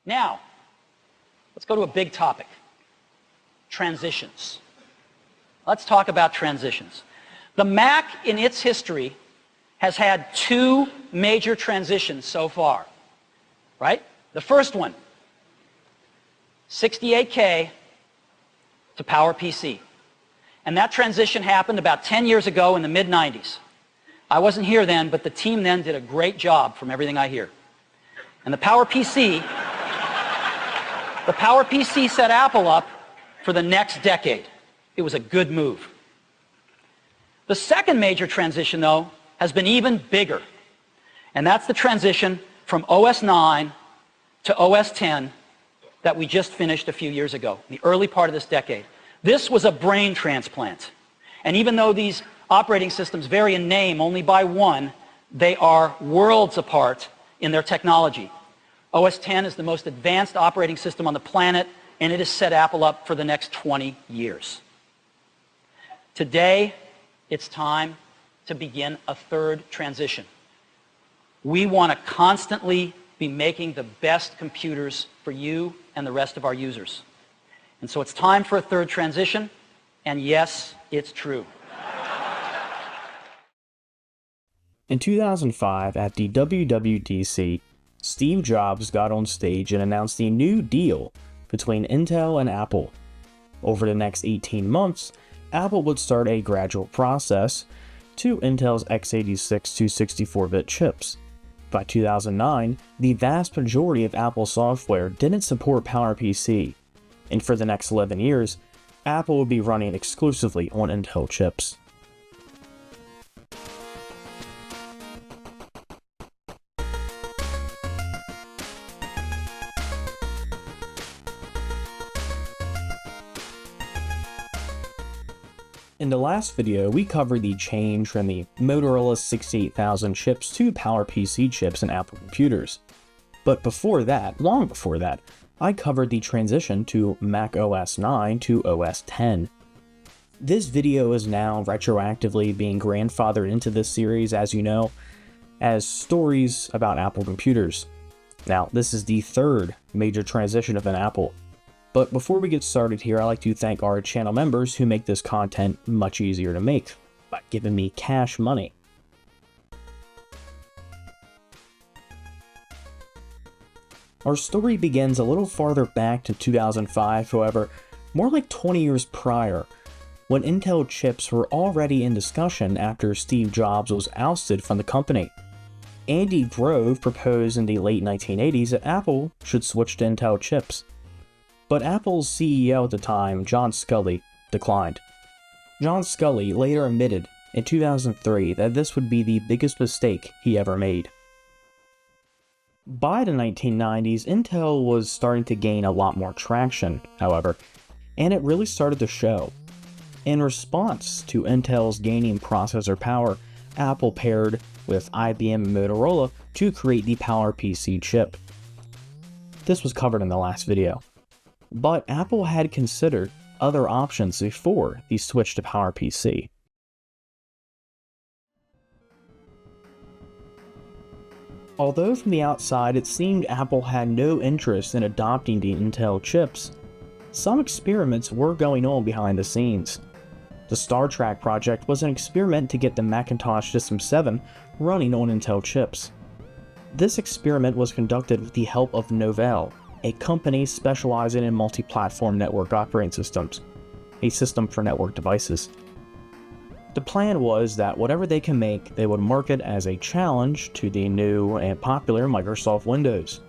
Now, let's go to a big topic, transitions. Let's talk about transitions. The Mac in its history has had two major transitions so far, right? The first one, 68K to PowerPC. And that transition happened about 10 years ago in the mid-90s. I wasn't here then, but the team then did a great job from everything I hear. And the PowerPC set Apple up for the next decade. It was a good move. The second major transition, though, has been even bigger. And that's the transition from OS 9 to OS 10 that we just finished a few years ago, in the early part of this decade. This was a brain transplant. And even though these operating systems vary in name only by one, they are worlds apart in their technology. OS 10 is the most advanced operating system on the planet, and it has set Apple up for the next 20 years. Today, it's time to begin a third transition. We want to constantly be making the best computers for you and the rest of our users. And so it's time for a third transition, and yes, it's true. In 2005, at the WWDC, Steve Jobs got on stage and announced a new deal between Intel and Apple. Over the next 18 months, Apple would start a gradual process to Intel's x86 to 64-bit chips. By 2009, the vast majority of Apple software didn't support PowerPC, and for the next 11 years, Apple would be running exclusively on Intel chips. In the last video, we covered the change from the Motorola 68000 chips to PowerPC chips in Apple computers. But before that, long before that, I covered the transition to Mac OS 9 to OS 10. This video is now retroactively being grandfathered into this series, as you know, as stories about Apple computers. Now, this is the third major transition of an Apple. But before we get started here, I'd like to thank our channel members who make this content much easier to make by giving me cash money. Our story begins a little farther back to 2005, however, more like 20 years prior, when Intel chips were already in discussion after Steve Jobs was ousted from the company. Andy Grove proposed in the late 1980s that Apple should switch to Intel chips. But Apple's CEO at the time, John Sculley, declined. John Sculley later admitted in 2003 that this would be the biggest mistake he ever made. By the 1990s, Intel was starting to gain a lot more traction, however, and it really started to show. In response to Intel's gaining processor power, Apple paired with IBM and Motorola to create the PowerPC chip. This was covered in the last video. But Apple had considered other options before the switch to PowerPC. Although from the outside it seemed Apple had no interest in adopting the Intel chips, some experiments were going on behind the scenes. The Star Trek project was an experiment to get the Macintosh System 7 running on Intel chips. This experiment was conducted with the help of Novell, a company specializing in multi-platform network operating systems, a system for network devices. The plan was that whatever they can make, they would market as a challenge to the new and popular Microsoft Windows.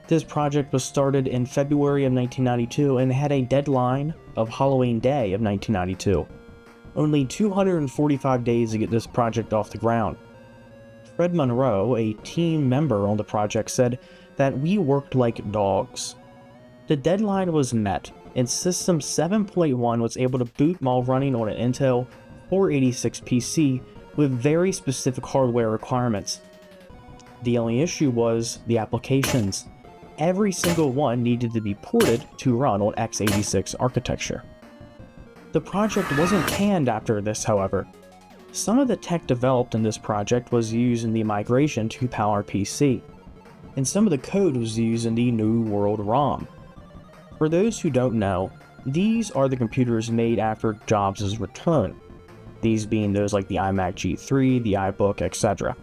This project was started in February of 1992 and had a deadline of Halloween Day of 1992. Only 245 days to get this project off the ground. Fred Monroe, a team member on the project, said that we worked like dogs. The deadline was met, and System 7.1 was able to boot while running on an Intel 486 PC with very specific hardware requirements. The only issue was the applications. Every single one needed to be ported to run on x86 architecture. The project wasn't canned after this, however. Some of the tech developed in this project was used in the migration to PowerPC. and some of the code was used in the New World ROM. For those who don't know, these are the computers made after Jobs' return, these being those like the iMac G3, the iBook, etc.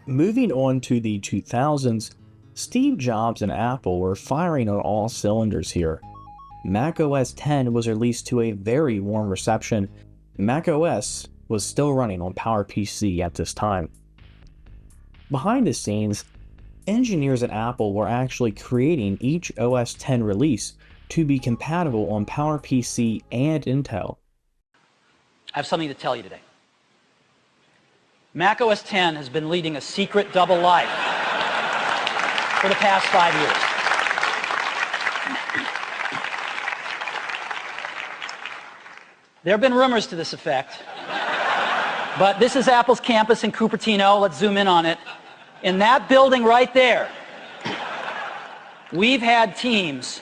Moving on to the 2000s, Steve Jobs and Apple were firing on all cylinders here. Mac OS X was released to a very warm reception. Mac OS was still running on PowerPC at this time. Behind the scenes, engineers at Apple were actually creating each OS X release to be compatible on PowerPC and Intel. I have something to tell you today. Mac OS X has been leading a secret double life for the past 5 years. There have been rumors to this effect, but this is Apple's campus in Cupertino. Let's zoom in on it. In that building right there, we've had teams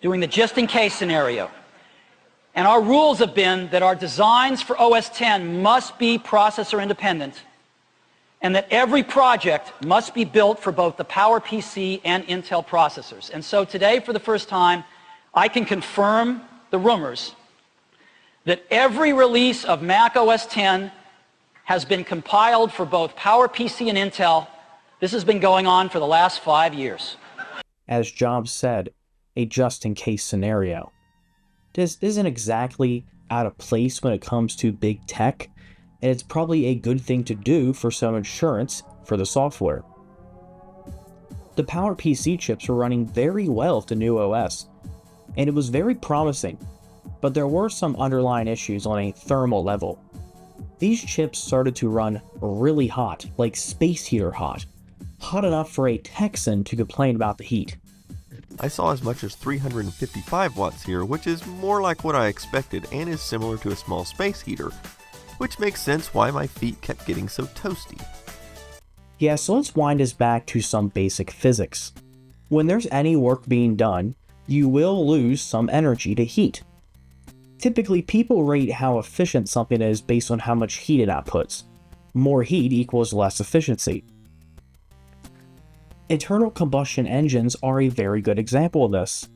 doing the just-in-case scenario. And our rules have been that our designs for OS X must be processor independent, and that every project must be built for both the PowerPC and Intel processors. And so today, for the first time, I can confirm the rumors that every release of Mac OS X has been compiled for both PowerPC and Intel. This has been going on for the last 5 years. As Jobs said, a just-in-case scenario. This isn't exactly out of place when it comes to big tech, and it's probably a good thing to do for some insurance for the software. The PowerPC chips were running very well with the new OS, and it was very promising, but there were some underlying issues on a thermal level. These chips started to run really hot, like space heater hot enough for a Texan to complain about the heat. I saw as much as 355 watts here, which is more like what I expected and is similar to a small space heater, which makes sense why my feet kept getting so toasty. Yeah, so let's wind us back to some basic physics. When there's any work being done, you will lose some energy to heat. Typically, people rate how efficient something is based on how much heat it outputs. More heat equals less efficiency. Internal combustion engines are a very good example of this.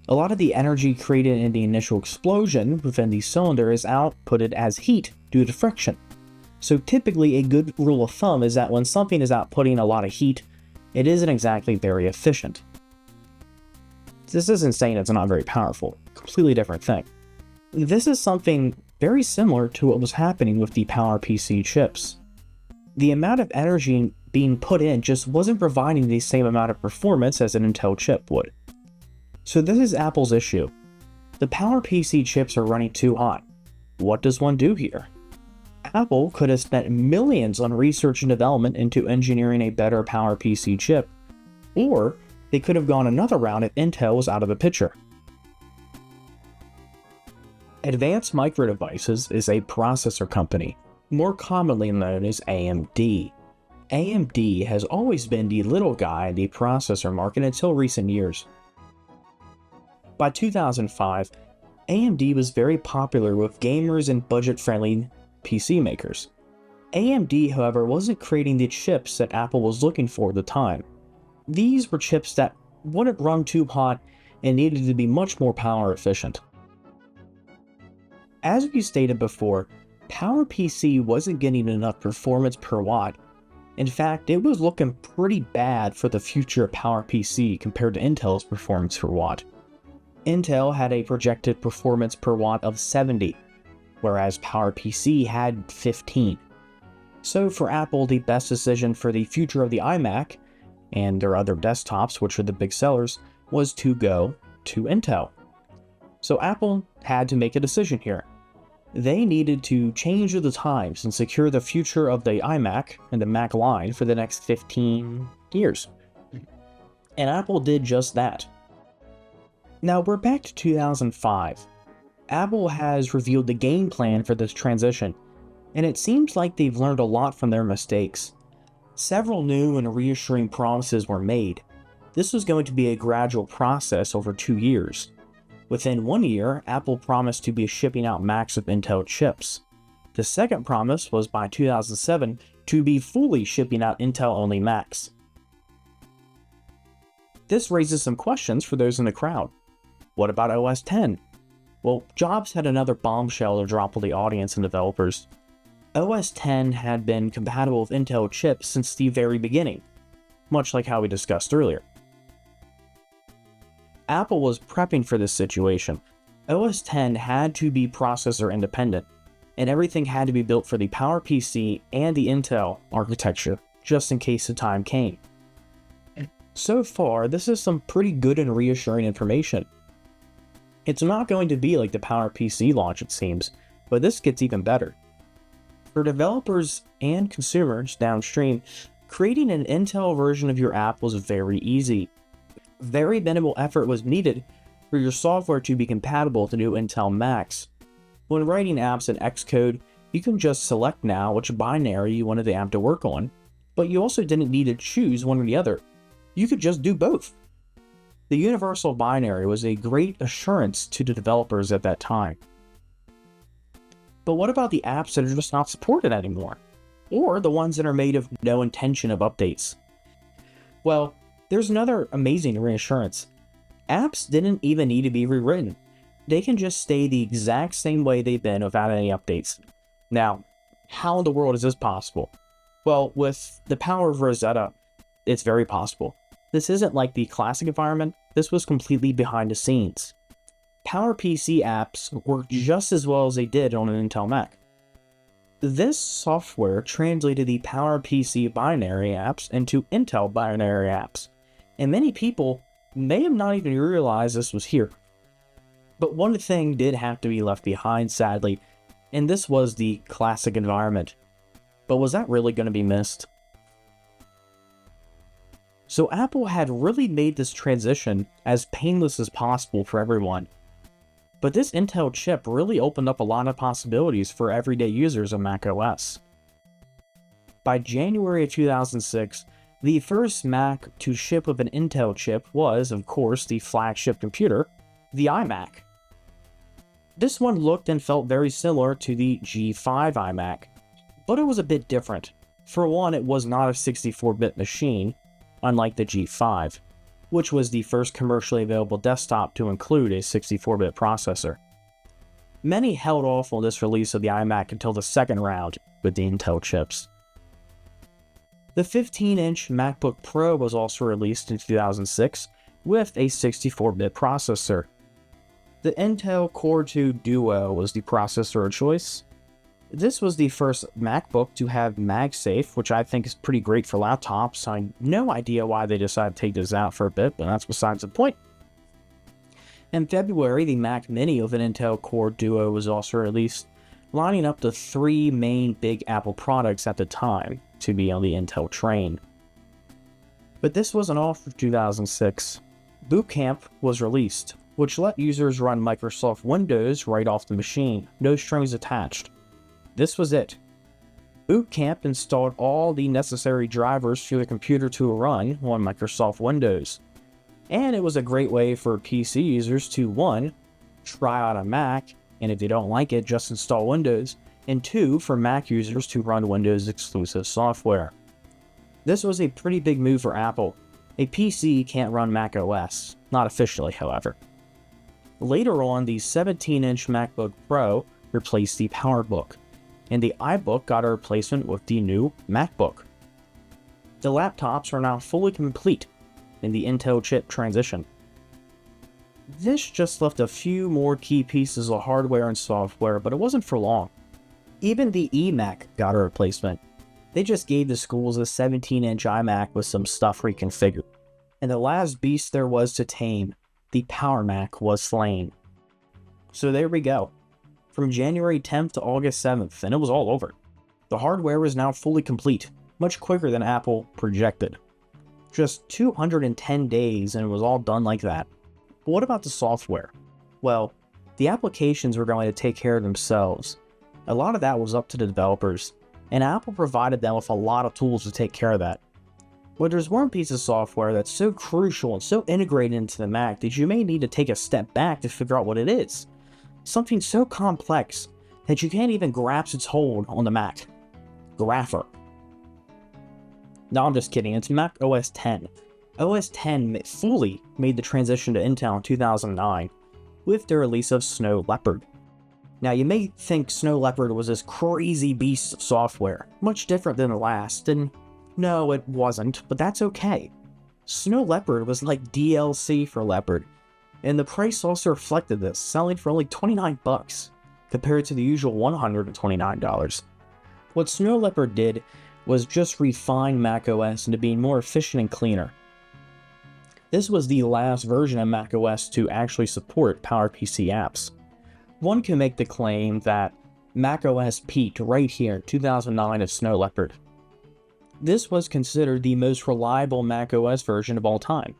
A lot of the energy created in the initial explosion within the cylinder is outputted as heat due to friction. So typically a good rule of thumb is that when something is outputting a lot of heat, it isn't exactly very efficient. This isn't saying it's not very powerful, completely different thing. This is something very similar to what was happening with the PowerPC chips. The amount of energy being put in just wasn't providing the same amount of performance as an Intel chip would. So this is Apple's issue. The PowerPC chips are running too hot. What does one do here? Apple could have spent millions on research and development into engineering a better PowerPC chip, or they could have gone another route if Intel was out of the picture. Advanced Micro Devices is a processor company, more commonly known as AMD. AMD has always been the little guy in the processor market until recent years. By 2005, AMD was very popular with gamers and budget-friendly PC makers. AMD, however, wasn't creating the chips that Apple was looking for at the time. These were chips that wouldn't run too hot and needed to be much more power efficient. As we stated before, PowerPC wasn't getting enough performance per watt. In fact, it was looking pretty bad for the future of PowerPC compared to Intel's performance per watt. Intel had a projected performance per watt of 70, whereas PowerPC had 15. So for Apple, the best decision for the future of the iMac, and their other desktops, which are the big sellers, was to go to Intel. So Apple had to make a decision here. They needed to change with the times and secure the future of the iMac and the Mac line for the next 15 years. And Apple did just that. Now we're back to 2005. Apple has revealed the game plan for this transition, and it seems like they've learned a lot from their mistakes. Several new and reassuring promises were made. This was going to be a gradual process over 2 years. Within 1 year, Apple promised to be shipping out Macs with Intel chips. The second promise was by 2007, to be fully shipping out Intel-only Macs. This raises some questions for those in the crowd. What about OS X? Well, Jobs had another bombshell to drop on the audience and developers. OS X had been compatible with Intel chips since the very beginning, much like how we discussed earlier. Apple was prepping for this situation. OS X had to be processor independent, and everything had to be built for the PowerPC and the Intel architecture, just in case the time came. So far, this is some pretty good and reassuring information. It's not going to be like the PowerPC launch, it seems, but this gets even better. For developers and consumers downstream, creating an Intel version of your app was very easy. Very minimal effort was needed for your software to be compatible to new Intel Macs. When writing apps in Xcode, you can just select now which binary you wanted the app to work on, but you also didn't need to choose one or the other. You could just do both. The universal binary was a great assurance to the developers at that time. But what about the apps that are just not supported anymore? Or the ones that are made of no intention of updates? Well, there's another amazing reassurance. Apps didn't even need to be rewritten. They can just stay the exact same way they've been without any updates. Now, how in the world is this possible? Well, with the power of Rosetta, it's very possible. This isn't like the classic environment, this was completely behind the scenes. PowerPC apps work just as well as they did on an Intel Mac. This software translated the PowerPC binary apps into Intel binary apps, and many people may have not even realized this was here. But one thing did have to be left behind, sadly, and this was the classic environment. But was that really going to be missed? So Apple had really made this transition as painless as possible for everyone. But this Intel chip really opened up a lot of possibilities for everyday users of macOS. By January of 2006, the first Mac to ship with an Intel chip was, of course, the flagship computer, the iMac. This one looked and felt very similar to the G5 iMac, but it was a bit different. For one, it was not a 64-bit machine, unlike the G5, which was the first commercially available desktop to include a 64-bit processor. Many held off on this release of the iMac until the second round with the Intel chips. The 15-inch MacBook Pro was also released in 2006 with a 64-bit processor. The Intel Core 2 Duo was the processor of choice. This was the first MacBook to have MagSafe, which I think is pretty great for laptops. I have no idea why they decided to take this out for a bit, but that's besides the point. In February, the Mac Mini with an Intel Core Duo was also released, lining up the three main big Apple products at the time to be on the Intel train. But this wasn't all for 2006. Boot Camp was released, which let users run Microsoft Windows right off the machine, no strings attached. This was it. Boot Camp installed all the necessary drivers for the computer to run on Microsoft Windows. And it was a great way for PC users to, 1, try out a Mac, and if they don't like it, just install Windows, and 2, for Mac users to run Windows exclusive software. This was a pretty big move for Apple. A PC can't run Mac OS, not officially, however. Later on, the 17-inch MacBook Pro replaced the PowerBook, and the iBook got a replacement with the new MacBook. The laptops are now fully complete in the Intel chip transition. This just left a few more key pieces of hardware and software, but it wasn't for long. Even the eMac got a replacement. They just gave the schools a 17-inch iMac with some stuff reconfigured. And the last beast there was to tame, the Power Mac, was slain. So there we go. From January 10th to August 7th, and it was all over. The hardware was now fully complete, much quicker than Apple projected. Just 210 days and it was all done like that. But what about the software? Well, the applications were going to take care of themselves. A lot of that was up to the developers, and Apple provided them with a lot of tools to take care of that. But there's one piece of software that's so crucial and so integrated into the Mac that you may need to take a step back to figure out what it is. Something so complex that you can't even grasp its hold on the Mac. Grapher. No, I'm just kidding, it's Mac OS X. OS X fully made the transition to Intel in 2009 with the release of Snow Leopard. Now, you may think Snow Leopard was this crazy beast of software, much different than the last, and no, it wasn't, but that's okay. Snow Leopard was like DLC for Leopard, and the price also reflected this, selling for only $29 compared to the usual $129. What Snow Leopard did was just refine macOS into being more efficient and cleaner. This was the last version of macOS to actually support PowerPC apps. One can make the claim that macOS peaked right here in 2009 of Snow Leopard. This was considered the most reliable macOS version of all time.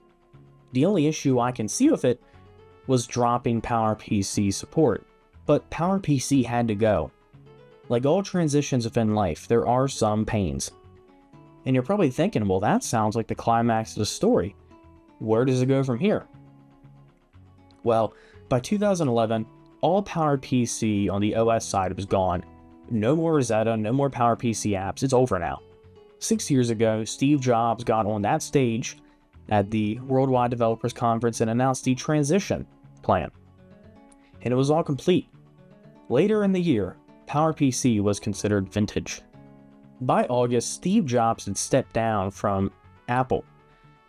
The only issue I can see with it was dropping PowerPC support, but PowerPC had to go. Like all transitions within life, there are some pains. And you're probably thinking, well, that sounds like the climax of the story. Where does it go from here? Well, by 2011, all PowerPC on the OS side was gone. No more Rosetta, no more PowerPC apps, it's over now. 6 years ago, Steve Jobs got on that stage at the Worldwide Developers Conference and announced the transition plan. And it was all complete. Later in the year, PowerPC was considered vintage. By August, Steve Jobs had stepped down from Apple,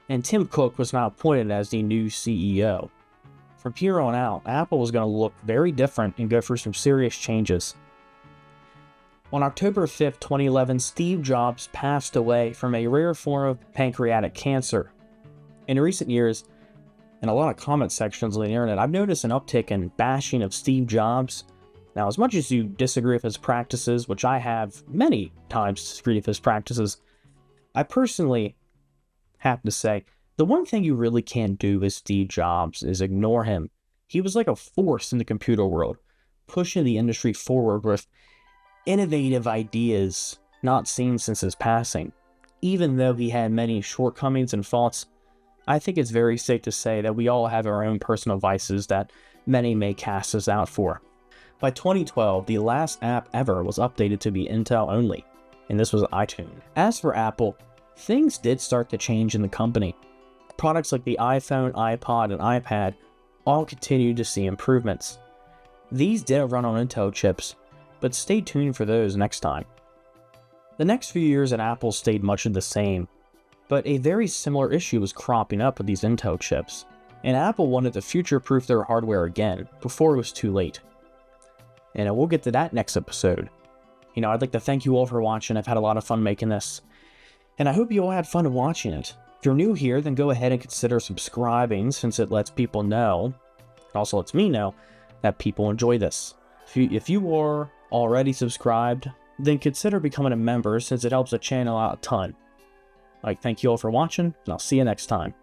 and Tim Cook was now appointed as the new CEO. From here on out, Apple was going to look very different and go through some serious changes. On October 5th, 2011, Steve Jobs passed away from a rare form of pancreatic cancer. In recent years, in a lot of comment sections on the internet, I've noticed an uptick in bashing of Steve Jobs. Now, as much as you disagree with his practices, which I have many times disagreed with his practices, I personally have to say, the one thing you really can't do with Steve Jobs is ignore him. He was like a force in the computer world, pushing the industry forward with innovative ideas not seen since his passing. Even though he had many shortcomings and faults, I think it's very safe to say that we all have our own personal vices that many may cast us out for. By 2012, the last app ever was updated to be Intel only, and this was iTunes. As for Apple, things did start to change in the company. Products like the iPhone, iPod, and iPad all continued to see improvements. These didn't run on Intel chips, but stay tuned for those next time. The next few years at Apple stayed much of the same, but a very similar issue was cropping up with these Intel chips, and Apple wanted to future-proof their hardware again before it was too late. And we'll get to that next episode. I'd like to thank you all for watching. I've had a lot of fun making this, and I hope you all had fun watching it. If you're new here, then go ahead and consider subscribing, since it lets people know, and also lets me know, that people enjoy this. If you are already subscribed, then consider becoming a member, since it helps the channel out a ton. Thank you all for watching, and I'll see you next time.